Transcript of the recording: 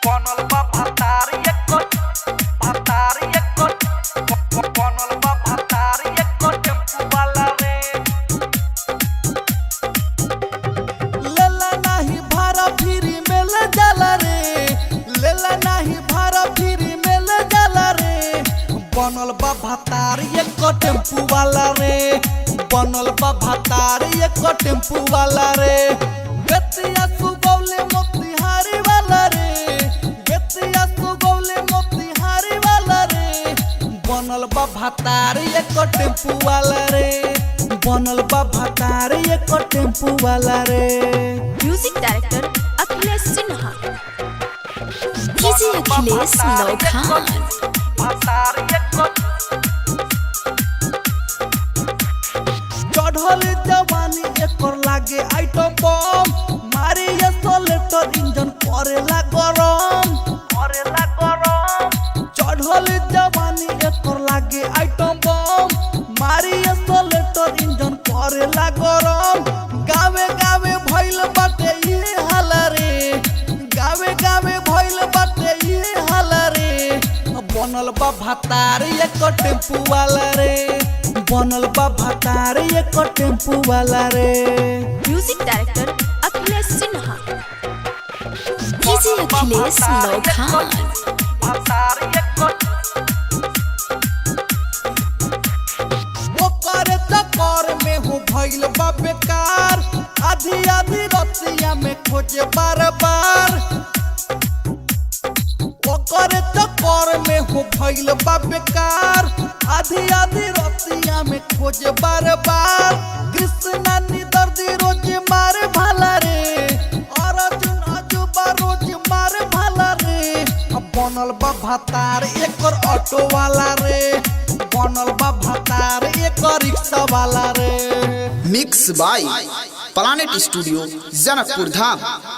बनल बा भातार बनल बा भातार टेम्पू वाला रे। लेला नाही भाड़ा फ्री मेले जाला रे, लेला नाही भाड़ा फ्री मेले जाला रे। बनल बा भातार टेम्पू वाला रे, बनल बा भातार टेम्पू वाला रे। बेतिया सुगौले मोतिहारी वाला रे, बेतिया सुगौले मोतिहारी वाला रे। बनल बा भातार टेम्पू वाला रे, बनल बा भातार टेम्पू वाला रे। Music director Akhilesh Sinha, DJ Akhilesh लौखान। भातार चढ़ल जवानी एकर लागे आइटम बम, मारी एक्सेलेरेटर इंजन करेला गरम। चढ़ल जवानी एकर लागे आइटम बम, मारी एक्सेलेरेटर इंजन करेला गरम। गावे गावे भइल बाटे ये हाल रे, गावे गावे भइल बाटे ये हाल रे। बनल बा भातार टेम्पू वाला रे, बनल बा भातार टेम्पू वाला रे। Music director Akhilesh Sinha, DJ Akhilesh लौखान। ओकर चक्कर में हो भइल बा बेकार, आधी आधी रतिया में खोजे बार बार। ओकर चक्कर में हो भइल बा बेकार, आधी आधी रतिया में खोजे बार बार। कृष्णा निदर्दी रोज मारे भाला रे, अर्जुन अजूबा रोज मारे भाला रे। बनल बा भातार एकर ऑटो वाला रे, बनल बा भातार एकर रिक्शा वाला रे। Mix by planet studio Janakpur Dham.